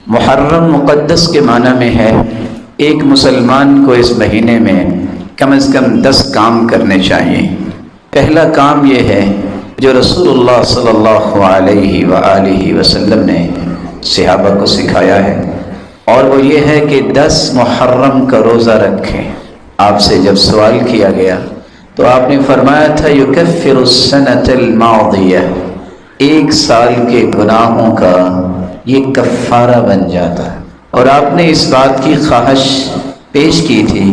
محرم مقدس کے معنی میں ہے ایک مسلمان کو اس مہینے میں کم از کم 10 کام کرنے چاہیے۔ پہلا کام یہ ہے جو رسول اللہ صلی اللہ علیہ وآلہ وسلم نے صحابہ کو سکھایا ہے، اور وہ یہ ہے کہ 10 محرم کا روزہ رکھیں۔ آپ سے جب سوال کیا گیا تو آپ نے فرمایا تھا یکفر السنۃ الماضیہ، ایک سال کے گناہوں کا یہ کفارہ بن جاتا ہے۔ اور آپ نے اس بات کی خواہش پیش کی تھی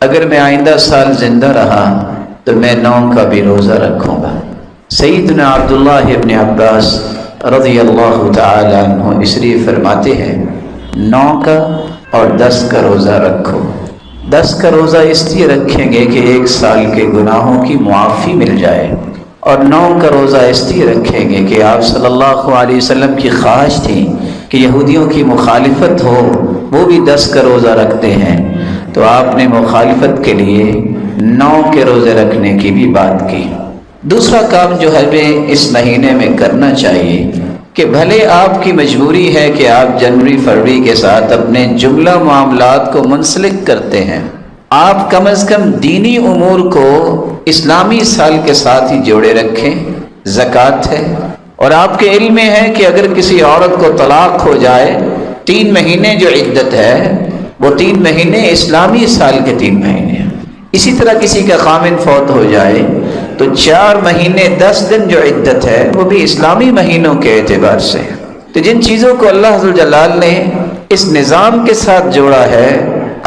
اگر میں آئندہ سال زندہ رہا تو میں 9 کا بھی روزہ رکھوں گا۔ سیدنا عبداللہ ابن عباس رضی اللہ تعالی عنہ اس لیے فرماتے ہیں 9 کا اور 10 کا روزہ رکھو۔ 10 کا روزہ اس لیے رکھیں گے کہ ایک سال کے گناہوں کی معافی مل جائے، اور 9 کا روزہ اس لیے رکھیں گے کہ آپ صلی اللہ علیہ وسلم کی خواہش تھی کہ یہودیوں کی مخالفت ہو، وہ بھی 10 کا روزہ رکھتے ہیں، تو آپ نے مخالفت کے لیے 9 کے روزے رکھنے کی بھی بات کی۔ دوسرا کام جو ہمیں اس مہینے میں کرنا چاہیے کہ بھلے آپ کی مجبوری ہے کہ آپ جنوری فروری کے ساتھ اپنے جملہ معاملات کو منسلک کرتے ہیں، آپ کم از کم دینی امور کو اسلامی سال کے ساتھ ہی جوڑے رکھیں۔ زکوٰۃ ہے، اور آپ کے علم میں ہے کہ اگر کسی عورت کو طلاق ہو جائے 3 مہینے جو عدت ہے وہ 3 مہینے اسلامی سال کے 3 مہینے ہیں۔ اسی طرح کسی کا خامن فوت ہو جائے تو 4 مہینے 10 دن جو عدت ہے وہ بھی اسلامی مہینوں کے اعتبار سے ہے۔ تو جن چیزوں کو اللہ ذوالجلال نے اس نظام کے ساتھ جوڑا ہے،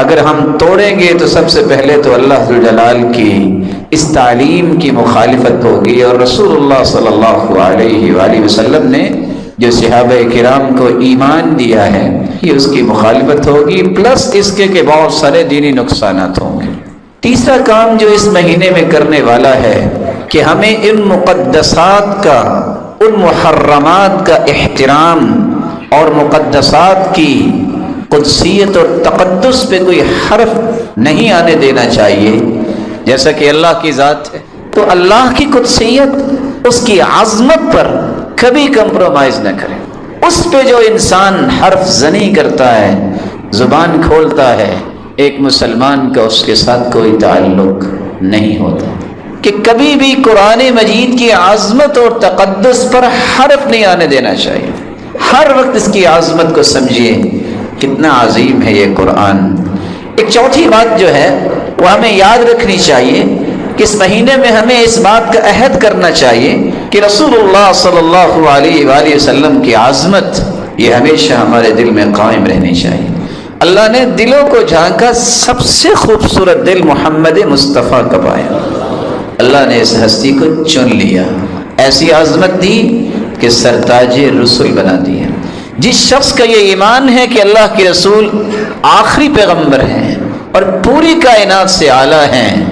اگر ہم توڑیں گے تو سب سے پہلے تو اللہ ذوالجلال کی اس تعلیم کی مخالفت ہوگی، اور رسول اللہ صلی اللہ علیہ وآلہ وسلم نے جو صحابہ کرام کو ایمان دیا ہے یہ اس کی مخالفت ہوگی، پلس اس کے کہ بہت سارے دینی نقصانات ہوں گے۔ تیسرا کام جو اس مہینے میں کرنے والا ہے کہ ہمیں ان مقدسات کا، ان محرمات کا احترام اور مقدسات کی قدسیت اور تقدس پہ کوئی حرف نہیں آنے دینا چاہیے۔ جیسا کہ اللہ کی ذات ہے تو اللہ کی قدسیت، اس کی عظمت پر کبھی کمپرومائز نہ کرے۔ اس پہ جو انسان حرف زنی کرتا ہے، زبان کھولتا ہے، ایک مسلمان کا اس کے ساتھ کوئی تعلق نہیں ہوتا۔ کہ کبھی بھی قرآن مجید کی عظمت اور تقدس پر حرف نہیں آنے دینا چاہیے۔ ہر وقت اس کی عظمت کو سمجھیے، کتنا عظیم ہے یہ قرآن۔ ایک چوتھی بات جو ہے وہ ہمیں یاد رکھنی چاہیے کہ اس مہینے میں ہمیں اس بات کا عہد کرنا چاہیے کہ رسول اللہ صلی اللہ علیہ وآلہ وسلم کی عظمت یہ ہمیشہ ہمارے دل میں قائم رہنی چاہیے۔ اللہ نے دلوں کو جھانکا، سب سے خوبصورت دل محمد مصطفیٰ کا پایا۔ اللہ نے اس ہستی کو چن لیا، ایسی عظمت دی کہ سرتاج رسول بنا دیا۔ جس شخص کا یہ ایمان ہے کہ اللہ کے رسول آخری پیغمبر ہیں اور پوری کائنات سے اعلیٰ ہیں،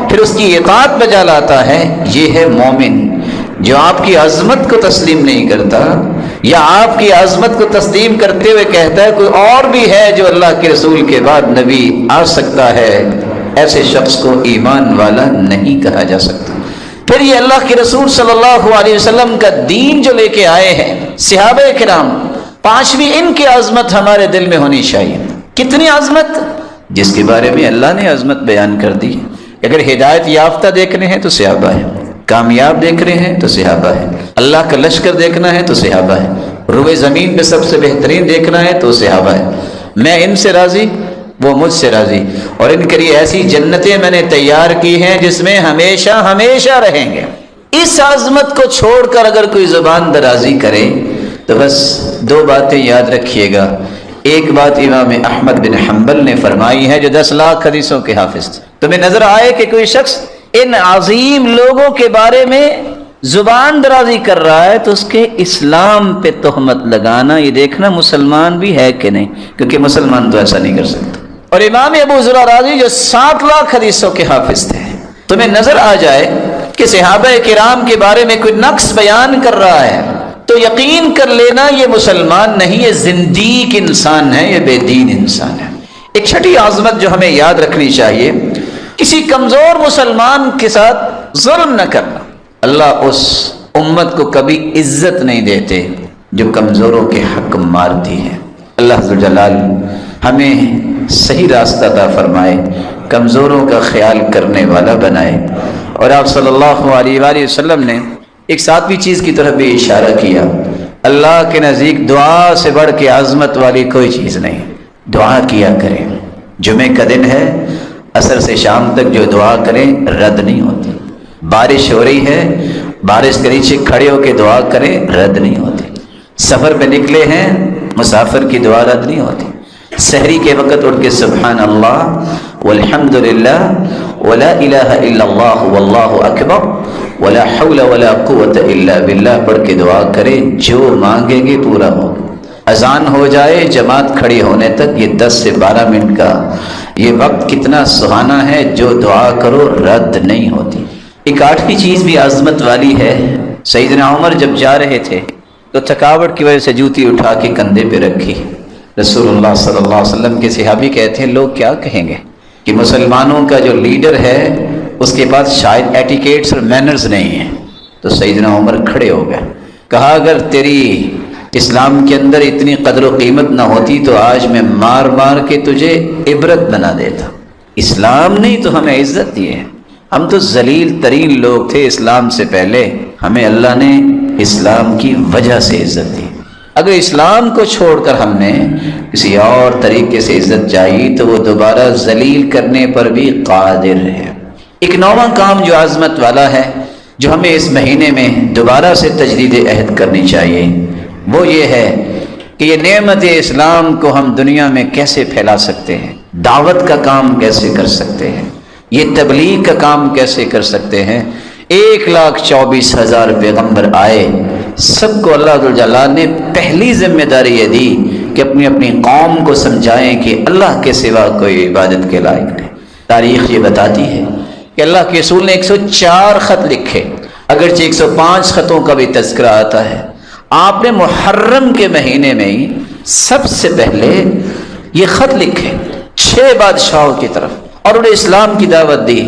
پھر اس کی اطاعت بجا لاتا ہے، یہ ہے مومن۔ جو آپ کی عظمت کو تسلیم نہیں کرتا یا آپ کی عظمت کو تسلیم کرتے ہوئے کہتا ہے کوئی اور بھی ہے جو اللہ کے رسول کے بعد نبی آ سکتا ہے، ایسے شخص کو ایمان والا نہیں کہا جا سکتا۔ پھر یہ اللہ کے رسول صلی اللہ علیہ وسلم کا دین جو لے کے آئے ہیں صحابہ کرام، 5ویں ان کی عظمت ہمارے دل میں ہونی چاہیے۔ کتنی عظمت؟ جس کے بارے میں اللہ نے عظمت بیان کر دی۔ اگر ہدایت یافتہ دیکھنے ہیں تو صحابہ ہے، کامیاب دیکھ رہے ہیں تو صحابہ ہے، اللہ کا لشکر دیکھنا ہے تو صحابہ ہے، روئے زمین پہ سب سے بہترین دیکھنا ہے تو صحابہ ہے۔ میں ان سے راضی، وہ مجھ سے راضی، اور ان کے لیے ایسی جنتیں میں نے تیار کی ہیں جس میں ہمیشہ ہمیشہ رہیں گے۔ اس عظمت کو چھوڑ کر اگر کوئی زبان درازی کرے تو بس 2 باتیں یاد رکھیے گا۔ ایک بات امام احمد بن حنبل نے فرمائی ہے جو 10 لاکھ حدیثوں کے حافظ تھے، تمہیں نظر آئے کہ کوئی شخص ان عظیم لوگوں کے بارے میں زبان درازی کر رہا ہے تو اس کے اسلام پہ تہمت لگانا، یہ دیکھنا مسلمان بھی ہے کہ نہیں، کیونکہ مسلمان تو ایسا نہیں کر سکتا۔ اور امام ابو ذر رازی جو 7 لاکھ حدیثوں کے حافظ تھے، تمہیں نظر آ جائے کہ صحابہ کرام کے بارے میں کوئی نقص بیان کر رہا ہے تو یقین کر لینا یہ مسلمان نہیں، یہ زندیق انسان ہے، یہ بے دین انسان ہے۔ ایک چھٹی عظمت جو ہمیں یاد رکھنی چاہیے، کسی کمزور مسلمان کے ساتھ ظلم نہ کرنا۔ اللہ اس امت کو کبھی عزت نہیں دیتے جو کمزوروں کے حق مارتی ہے۔ اللہ ذوالجلال ہمیں صحیح راستہ عطا فرمائے، کمزوروں کا خیال کرنے والا بنائے۔ اور آپ صلی اللہ علیہ وآلہ وسلم نے ایک ساتویں چیز کی طرف بھی اشارہ کیا، اللہ کے نزدیک دعا سے بڑھ کے عظمت والی کوئی چیز نہیں، دعا کیا کریں۔ جمعے کا دن ہے، عصر سے شام تک جو دعا کریں رد نہیں ہوتی۔ بارش ہو رہی ہے، بارش کے نیچے کھڑے ہو کے دعا کریں رد نہیں ہوتی۔ سفر پہ نکلے ہیں، مسافر کی دعا رد نہیں ہوتی۔ سحری کے وقت اٹھ کے سبحان اللہ والحمد للہ ولا الہ الا اللہ واللہ اکبر ولا حول ولا قوت الا باللہ پڑھ کے دعا کرے، جو مانگیں گے پورا ہوگا۔ اذان ہو جائے جماعت کھڑی ہونے تک، یہ 10 سے 12 منٹ کا یہ وقت کتنا سہانا ہے، جو دعا کرو رد نہیں ہوتی۔ ایک 8ویں چیز بھی عظمت والی ہے۔ سیدنا عمر جب جا رہے تھے تو تھکاوٹ کی وجہ سے جوتی اٹھا کے کندھے پہ رکھی۔ رسول اللہ صلی اللہ علیہ وسلم کے صحابی کہتے ہیں لوگ کیا کہیں گے کہ مسلمانوں کا جو لیڈر ہے اس کے پاس شاید ایٹیکیٹس اور مینرز نہیں ہیں۔ تو سیدنا عمر کھڑے ہو گئے، کہا اگر تیری اسلام کے اندر اتنی قدر و قیمت نہ ہوتی تو آج میں مار مار کے تجھے عبرت بنا دیتا۔ اسلام نے تو ہمیں عزت دی ہے، ہم تو ذلیل ترین لوگ تھے اسلام سے پہلے، ہمیں اللہ نے اسلام کی وجہ سے عزت دی۔ اگر اسلام کو چھوڑ کر ہم نے کسی اور طریقے سے عزت چاہی تو وہ دوبارہ ذلیل کرنے پر بھی قادر ہے۔ ایک 9واں کام جو عظمت والا ہے، جو ہمیں اس مہینے میں دوبارہ سے تجدید عہد کرنی چاہیے، وہ یہ ہے کہ یہ نعمت اسلام کو ہم دنیا میں کیسے پھیلا سکتے ہیں، دعوت کا کام کیسے کر سکتے ہیں، یہ تبلیغ کا کام کیسے کر سکتے ہیں۔ 1,24,000 پیغمبر آئے، سب کو اللہ ذوالجلال نے پہلی ذمہ داری یہ دی کہ اپنی اپنی قوم کو سمجھائیں کہ اللہ کے سوا کوئی عبادت کے لائق نہیں۔ تاریخ یہ بتاتی ہے کہ اللہ کے رسول نے 104 خط لکھے، اگرچہ 105 خطوں کا بھی تذکرہ آتا ہے۔ آپ نے محرم کے مہینے میں ہی سب سے پہلے یہ خط لکھے 6 بادشاہوں کی طرف، اور انہیں اسلام کی دعوت دی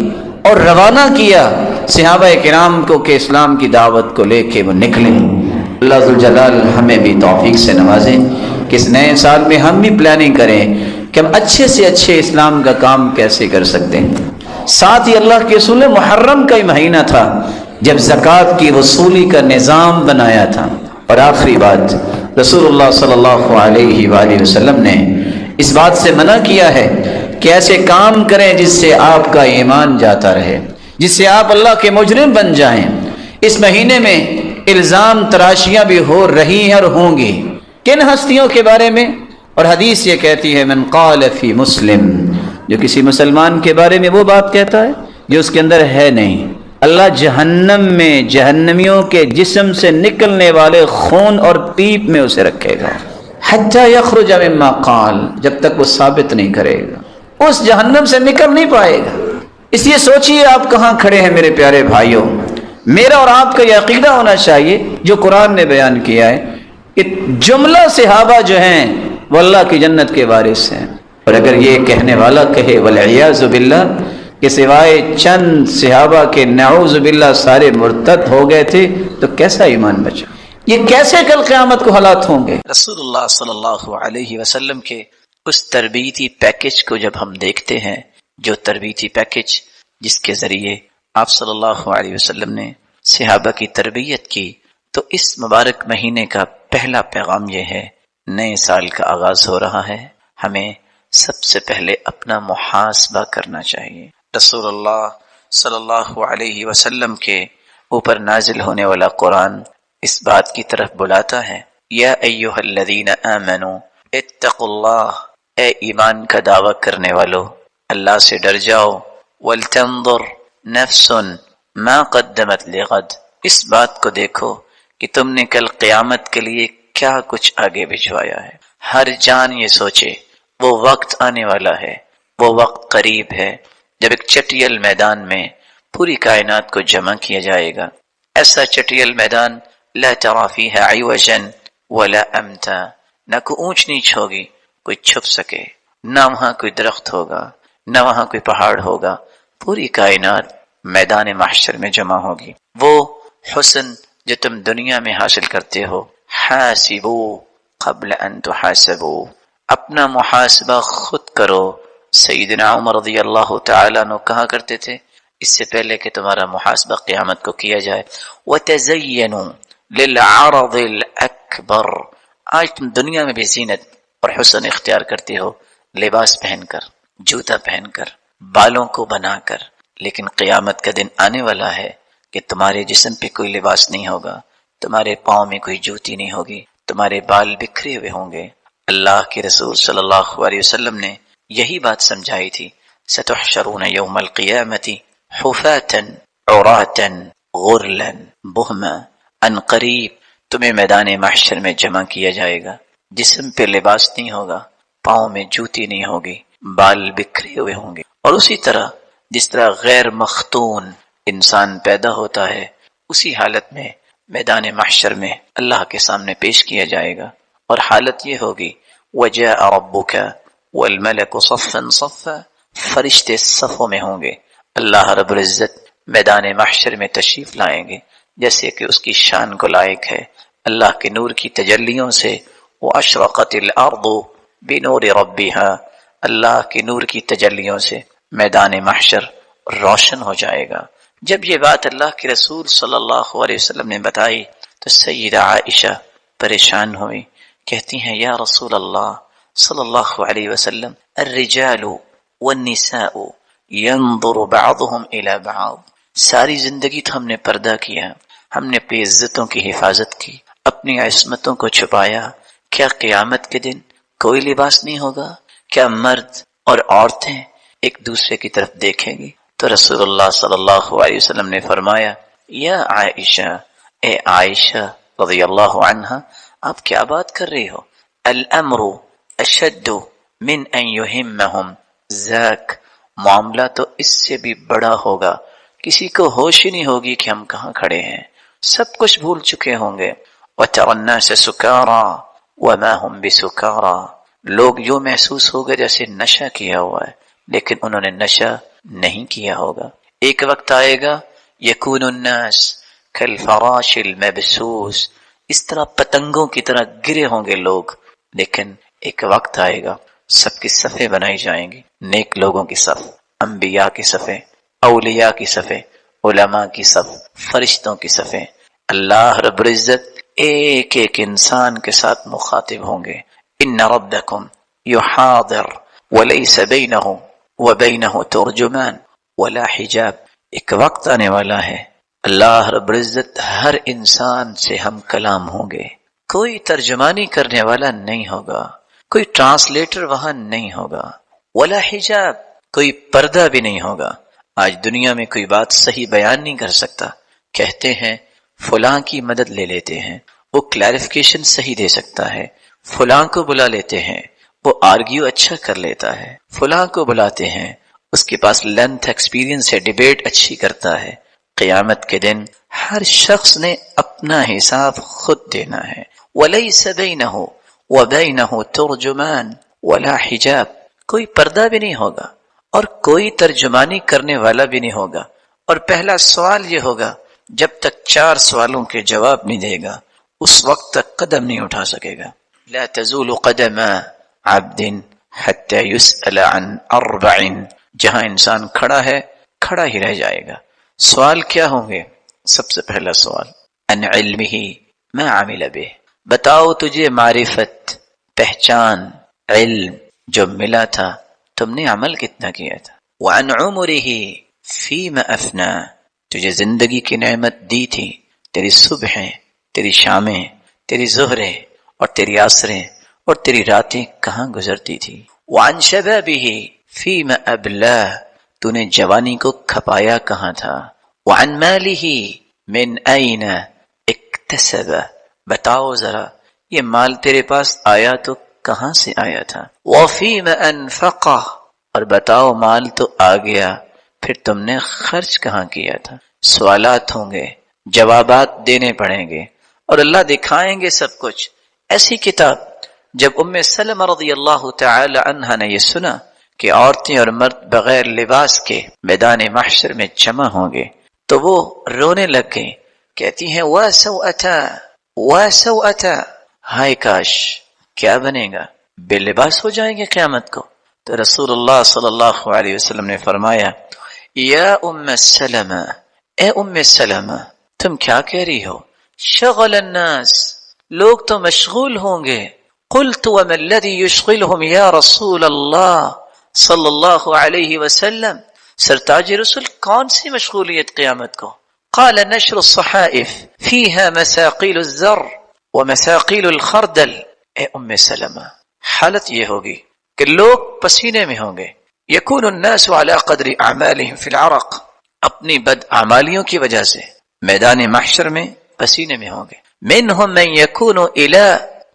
اور روانہ کیا صحابہ کرام کو کہ اسلام کی دعوت کو لے کے وہ نکلے۔ اللہ ذوالجلال ہمیں بھی توفیق سے نوازے کہ اس نئے سال میں ہم بھی پلاننگ کریں کہ ہم اچھے سے اچھے اسلام کا کام کیسے کر سکتے ہیں۔ ساتھ ہی اللہ کے رسول نے محرم کا ہی مہینہ تھا جب زکوٰۃ کی وصولی کا نظام بنایا تھا۔ اور آخری بات، رسول اللہ صلی اللہ علیہ وآلہ وسلم نے اس بات سے منع کیا ہے کہ ایسے کام کریں جس سے آپ کا ایمان جاتا رہے، جس سے آپ اللہ کے مجرم بن جائیں۔ اس مہینے میں الزام تراشیاں بھی ہو رہی ہیں اور ہوں گی۔ کن ہستیوں کے بارے میں؟ اور حدیث یہ کہتی ہے من قال فی مسلم، جو کسی مسلمان کے بارے میں وہ بات کہتا ہے جو اس کے اندر ہے نہیں، اللہ جہنم میں جہنمیوں کے جسم سے نکلنے والے خون اور پیپ میں اسے رکھے گا، حتی یخرج مما قال، جب تک وہ ثابت نہیں کرے گا، اس جہنم سے نکل نہیں پائے گا۔ اس لیے سوچئے آپ کہاں کھڑے ہیں میرے پیارے بھائیوں۔ میرا اور آپ کا یہ عقیدہ ہونا چاہیے جو قرآن نے بیان کیا ہے کہ جملہ صحابہ جو ہیں وہ اللہ کی جنت کے وارث ہیں۔ اور اگر یہ کہنے والا کہے والعیاذ باللہ کہ سوائے چند صحابہ کے نعوذ باللہ سارے مرتد ہو گئے تھے تو کیسا ایمان بچا؟ یہ کیسے کل قیامت کو حالات ہوں گے؟ رسول اللہ صلی اللہ علیہ وسلم کے اس تربیتی پیکج کو جب ہم دیکھتے ہیں، جو تربیتی پیکج جس کے ذریعے آپ صلی اللہ علیہ وسلم نے صحابہ کی تربیت کی، تو اس مبارک مہینے کا پہلا پیغام یہ ہے، نئے سال کا آغاز ہو رہا ہے، ہمیں سب سے پہلے اپنا محاسبہ کرنا چاہیے۔ رسول اللہ صلی اللہ علیہ وسلم کے اوپر نازل ہونے والا قرآن اس بات کی طرف بلاتا ہے، یا ایھا الذین آمنوا اتقوا اللہ، اے ایمان کا دعویٰ کرنے والو اللہ سے ڈر جاؤ، وَلْتَنظُرْ نَفْسٌ مَا قَدَّمَتْ لِغَدْ، اس بات کو دیکھو کہ تم نے کل قیامت کے لیے کیا کچھ آگے بھجوایا ہے۔ ہر جان یہ سوچے وہ وقت آنے والا ہے، وہ وقت قریب ہے جب ایک چٹیل میدان میں پوری کائنات کو جمع کیا جائے گا، ایسا چٹیل میدان لا تری فیہ عوجا ولا امتا، نہ کوئی اونچ نیچ ہوگی کوئی چھپ سکے، نہ وہاں کوئی درخت ہوگا، نہ وہاں کوئی پہاڑ ہوگا، پوری کائنات میدان محشر میں جمع ہوگی۔ وہ حسن جو تم دنیا میں حاصل کرتے ہو، حاسبو قبل ان تحاسبو، اپنا محاسبہ خود کرو۔ سیدنا عمر رضی اللہ تعالیٰ عنہ کہا کرتے تھے اس سے پہلے کہ تمہارا محاسبہ قیامت کو کیا جائے، وَتَزَيَّنُوا لِلْعَرَضِ الْأَكْبَرِ، آج تم دنیا میں بھی زینت اور حسن اختیار کرتے ہو، لباس پہن کر، جوتا پہن کر، بالوں کو بنا کر، لیکن قیامت کا دن آنے والا ہے کہ تمہارے جسم پہ کوئی لباس نہیں ہوگا، تمہارے پاؤں میں کوئی جوتی نہیں ہوگی، تمہارے بال بکھرے ہوئے ہوں گے۔ اللہ کے رسول صلی اللہ علیہ وسلم نے یہی بات سمجھائی تھی، سَتُحْشَرُونَ يَوْمَ الْقِيَامَةِ حُفَاةً عُرَاةً غُرْلًا بُهْمًا، ان قریب تمہیں میدان محشر میں جمع کیا جائے گا، جسم پہ لباس نہیں ہوگا، پاؤں میں جوتی نہیں ہوگی، بال بکھرے ہوئے ہوں گے، اور اسی طرح جس طرح غیر مختون انسان پیدا ہوتا ہے اسی حالت میں میدان محشر میں اللہ کے سامنے پیش کیا جائے گا، اور حالت یہ ہوگی وَجَاءَ رَبُّكَ وَالْمَلَكُ صَفًّا صَفًّا، فرشتے صفوں میں ہوں گے، اللہ رب العزت میدان محشر میں تشریف لائیں گے جیسے کہ اس کی شان کو لائق ہے، اللہ کے نور کی تجلیوں سے، وَأَشْرَقَتِ الْأَرْضُ بِنُورِ رَبِّهَا، اللہ کے نور کی تجلیوں سے میدان محشر روشن ہو جائے گا۔ جب یہ بات اللہ کے رسول صلی اللہ علیہ وسلم نے بتائی تو سیدہ عائشہ پریشان ہوئی، کہتی ہیں یا رسول اللہ صلی اللہ علیہ وسلم، الرجال والنساء ينظر بعضهم الى بعض، ساری زندگی تو ہم نے پردہ کیا، ہم نے اپنی عزتوں کی حفاظت کی، اپنی عصمتوں کو چھپایا، کیا قیامت کے دن کوئی لباس نہیں ہوگا؟ کیا مرد اور عورتیں ایک دوسرے کی طرف دیکھیں گی؟ تو رسول اللہ صلی اللہ علیہ وسلم نے فرمایا یا عائشہ، اے عائشہ رضی اللہ عنہا، آپ کیا بات کر رہی ہو؟ الامر اشد من ان یہمہم ذاک، معاملہ تو اس سے بھی بڑا ہوگا، کسی کو ہوش ہی نہیں ہوگی کہ ہم کہاں کھڑے ہیں، سب کچھ بھول چکے ہوں گے۔ وَتَرَى النَّاسَ سُكَارَى وَمَا هُمْ بِسُكَارَى، لوگ یوں محسوس ہوگا جیسے نشہ کیا ہوا ہے لیکن انہوں نے نشہ نہیں کیا ہوگا۔ ایک وقت آئے گا یکون الناس کالفراش المبثوث، اس طرح پتنگوں کی طرح گرے ہوں گے لوگ، لیکن ایک وقت آئے گا سب کی صفیں بنائی جائیں گی، نیک لوگوں کی صف، انبیاء کی صفیں، اولیاء کی صفیں، علماء کی صف، فرشتوں کی صفیں، اللہ رب العزت ایک ایک انسان کے ساتھ مخاطب ہوں گے۔ ان ربکم یحاضر ولیس بینہ وبینہ ترجمان ولا حجاب، ایک وقت آنے والا ہے اللہ رب العزت ہر انسان سے ہم کلام ہوں گے، کوئی ترجمانی کرنے والا نہیں ہوگا، کوئی ٹرانسلیٹر وہاں نہیں ہوگا، ولا حجاب، کوئی پردہ بھی نہیں ہوگا۔ آج دنیا میں کوئی بات صحیح بیان نہیں کر سکتا، کہتے ہیں فلاں کی مدد لے لیتے ہیں، وہ کلیریفیکیشن صحیح دے سکتا ہے، فلاں کو بلا لیتے ہیں، وہ آرگیو اچھا کر لیتا ہے، فلاں کو بلاتے ہیں، اس کے پاس لینتھ ایکسپیرینس ہے، ڈیبیٹ اچھی کرتا ہے۔ قیامت کے دن ہر شخص نے اپنا حساب خود دینا ہے۔ وَلَيْسَ بَيْنَهُ وَبَيْنَهُ تُرْجُمَانٌ وَلَا حِجَاب، کوئی پردہ بھی نہیں ہوگا اور کوئی ترجمانی کرنے والا بھی نہیں ہوگا۔ اور پہلا سوال یہ ہوگا، جب تک 4 سوالوں کے جواب نہیں دے گا اس وقت تک قدم نہیں اٹھا سکے گا۔ لا تزول قدم عبد حتى يسأل عن 4، جہاں انسان کھڑا ہے کھڑا ہی رہ جائے گا۔ سوال کیا ہوں گے؟ سب سے پہلا سوال ان علمہ ما عمل به، بتاؤ تجھے معرفت، پہچان، علم جو ملا تھا تم نے عمل کتنا کیا تھا۔ وعن عمرہ فیما افنا، تجھے زندگی کی نعمت دی تھی، تیری صبحیں، تیری شامیں، تیری ظہریں اور تیری عصریں اور تیری راتیں کہاں گزرتی تھی۔ وعن شبابہ فیما ابلا، تو نے جوانی کو کھپایا کہاں تھا۔ وعن مالہ من این اکتسب، بتاؤ ذرا یہ مال تیرے پاس آیا تو کہاں سے آیا تھا۔ وفیما انفقہ، اور بتاؤ مال تو آ گیا پھر تم نے خرچ کہاں کیا تھا۔ سوالات ہوں گے، جوابات دینے پڑیں گے اور اللہ دکھائیں گے سب کچھ۔ ایسی کتاب جب ام سلمہ رضی اللہ تعالی عنہا نے یہ سنا کہ عورتیں اور مرد بغیر لباس کے میدان محشر میں جمع ہوں گے تو وہ رونے لگ گئی، کہتی ہیں وَسَوْأَتَا وَسَوْأَتَا، ہائے کاش کیا بنے گا، بے لباس ہو جائیں گے قیامت کو. تو رسول اللہ صلی اللہ علیہ وسلم نے فرمایا یا ام سلمہ، اے ام سلمہ تم کیا کہہ رہی ہو؟ شغل الناس، لوگ تو مشغول ہوں گے. قلت وما الذي يشغلهم یا رسول اللہ صلی اللہ علیہ وسلم، سرتاج رسول کون سی مشغولیت قیامت کو؟ قال نشر الصحائف فيها مساقيل الزر ومساقيل الخردل. اے ام سلمہ حالت یہ ہوگی کہ لوگ پسینے میں ہوں گے. یکون الناس على قدر اعمالهم في العرق، اپنی بد اعمالیوں کی وجہ سے میدان محشر میں پسینے میں ہوں گے. منهم من يكون الى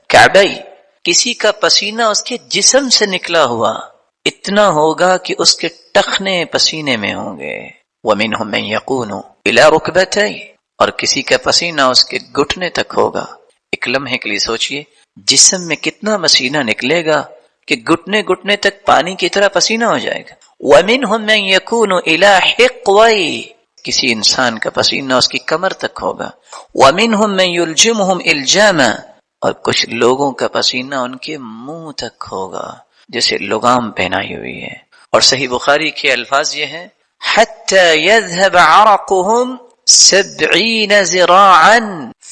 کعبی، کسی کا پسینہ اس کے جسم سے نکلا ہوا اتنا ہوگا کہ اس کے ٹخنے پسینے میں ہوں گے. ومنهم من يكون الى ركبتي، اور کسی کا پسینہ اس کے گھٹنے تک ہوگا. ایک لمحے کے لیے سوچئے جسم میں کتنا پسینہ نکلے گا کہ گھٹنے تک پانی کی طرح پسینہ ہو جائے گا. ومنهم من يكون الى حقوي، کسی انسان کا پسینہ اس کی کمر تک ہوگا. ومنهم من يلجمهم الجاما، اور کچھ لوگوں کا پسینہ ان کے منہ تک ہوگا جیسے لگام پہنائی ہوئی ہے. اور صحیح بخاری کے الفاظ یہ ہیں حتی یذهب عرقهم 70 ذراعا،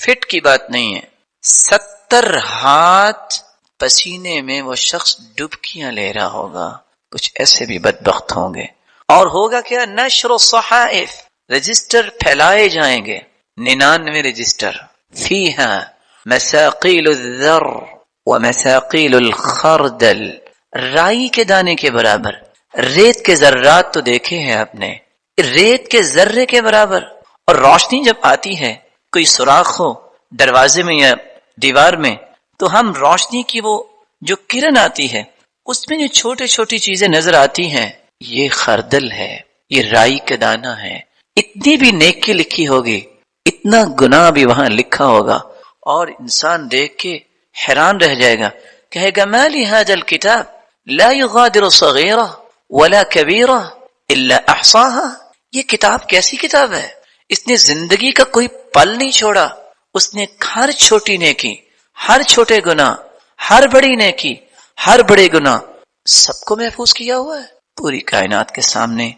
فٹ کی بات نہیں ہے، 70 ہاتھ پسینے میں وہ شخص ڈبکیاں لے رہا ہوگا. کچھ ایسے بھی بدبخت ہوں گے. اور ہوگا کیا؟ نشر الصحائف، رجسٹر پھیلائے جائیں گے، 99 رجسٹر. فیہا مساقیل الذر ومساقیل الخردل، رائی کے دانے کے برابر. ریت کے ذرات تو دیکھے ہیں آپ نے، ریت کے ذرے کے برابر. اور روشنی جب آتی ہے، کوئی سوراخ ہو دروازے میں یا دیوار میں، تو ہم روشنی کی وہ جو کرن آتی ہے اس میں جو چھوٹی چھوٹی چیزیں نظر آتی ہیں، یہ خردل ہے، یہ رائی کا دانہ ہے. اتنی بھی نیکی لکھی ہوگی، اتنا گناہ بھی وہاں لکھا ہوگا، اور انسان دیکھ کے حیران رہ جائے گا، کہے گا ما لهذا الكتاب لا يغادر صغیرہ ولا کبیرہ الا احصاها. یہ کتاب کیسی کتاب ہے؟ اس نے زندگی کا کوئی پل نہیں چھوڑا. اس نے ہر چھوٹی نیکی، ہر چھوٹے گناہ، ہر بڑی نیکی، ہر بڑے گناہ، سب کو محفوظ کیا ہوا ہے. پوری کائنات کے سامنے